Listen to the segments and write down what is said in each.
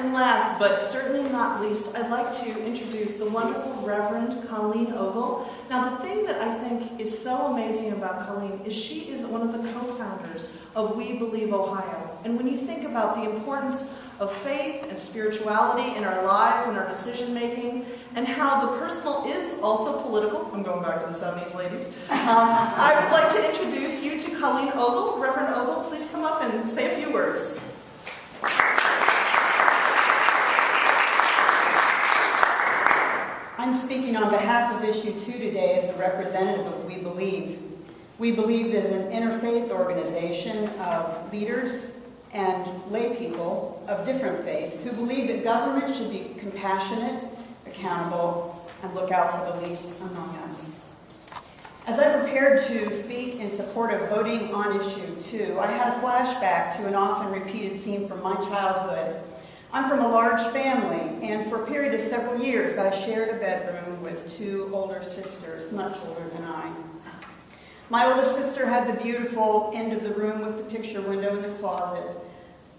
And last, but certainly not least, I'd like to introduce the wonderful Reverend Colleen Ogle. Now, the thing that I think is so amazing about Colleen is she is one of the co-founders of We Believe Ohio. And when you think about the importance of faith and spirituality in our lives and our decision-making, and how the personal is also political. I'm going back to the 70s, ladies. I would like to introduce you to Colleen Ogle. Reverend Ogle, please come up and say a few words. I'm speaking on behalf of Issue 2 today as a representative of We Believe. We Believe is an interfaith organization of leaders and lay people of different faiths who believe that government should be compassionate, accountable, and look out for the least among us. As I prepared to speak in support of voting on Issue 2, I had a flashback to an often repeated theme from my childhood. I'm from a large family, and for a period of several years, I shared a bedroom with two older sisters, much older than I. My oldest sister had the beautiful end of the room with the picture window in the closet.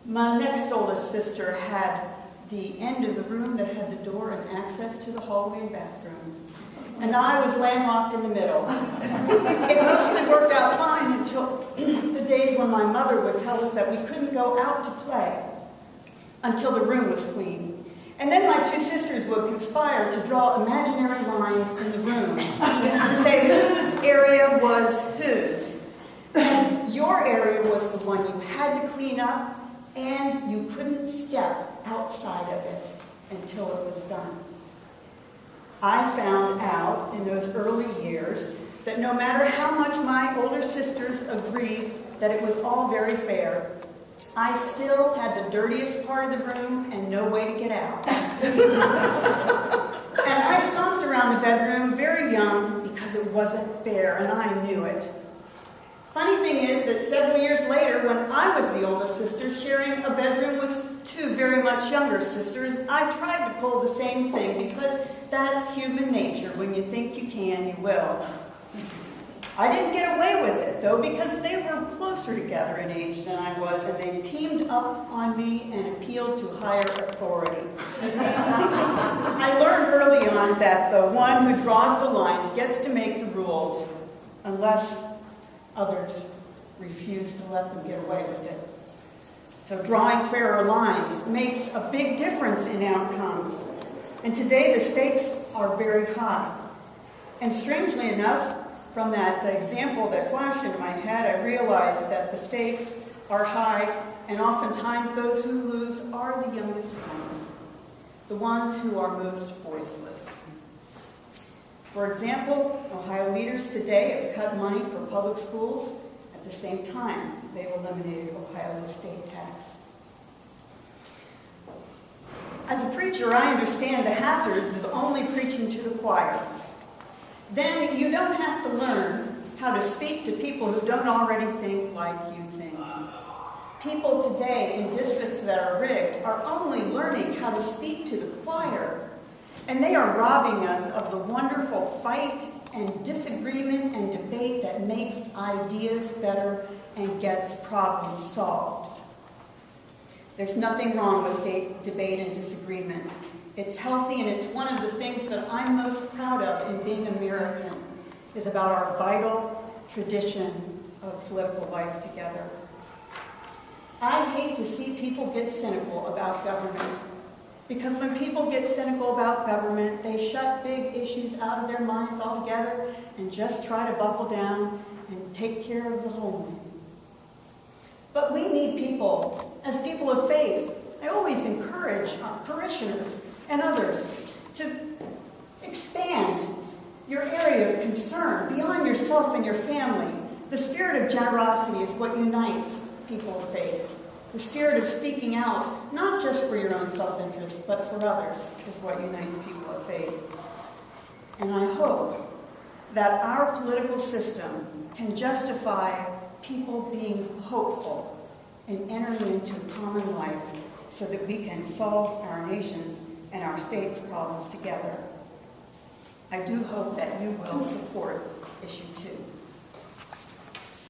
My next oldest sister had the end of the room that had the door and access to the hallway and bathroom. And I was landlocked in the middle. It mostly worked out fine until the days when my mother would tell us that we couldn't go out to play until the room was clean. And then my two sisters would conspire to draw imaginary lines in the room to say whose area was whose. And your area was the one you had to clean up, and you couldn't step outside of it until it was done. I found out in those early years that no matter how much my older sisters agreed that it was all very fair, I still had the dirtiest part of the room and no way to get out. And I stomped around the bedroom very young because it wasn't fair, and I knew it. Funny thing is that several years later, when I was the oldest sister sharing a bedroom with two very much younger sisters, I tried to pull the same thing because that's human nature. When you think you can, you will. I didn't get away with it, though, because they were closer together in age than I was, and they teamed up on me and appealed to higher authority. I learned early on that the one who draws the lines gets to make the rules, unless others refuse to let them get away with it. So drawing fairer lines makes a big difference in outcomes. And today the stakes are very high. And strangely enough, from that example that flashed into my head, I realized that the stakes are high, and oftentimes those who lose are the youngest ones, the ones who are most voiceless. For example, Ohio leaders today have cut money for public schools. At the same time, they've eliminated Ohio's estate tax. As a preacher, I understand the hazards of only preaching to the choir. Then you don't have to learn how to speak to people who don't already think like you think. People today in districts that are rigged are only learning how to speak to the choir, and they are robbing us of the wonderful fight and disagreement and debate that makes ideas better and gets problems solved. There's nothing wrong with debate and disagreement. It's healthy, and it's one of the things that I'm most proud of in being American, is about our vital tradition of political life together. I hate to see people get cynical about government, because when people get cynical about government, they shut big issues out of their minds altogether and just try to buckle down and take care of the home. But we need people, as people of faith. I always encourage our parishioners and others to expand your area of concern beyond yourself and your family. The spirit of generosity is what unites people of faith. The spirit of speaking out, not just for your own self-interest, but for others, is what unites people of faith. And I hope that our political system can justify people being hopeful and entering into common life so that we can solve our nation's and our state's problems together. I do hope that you will support Issue 2.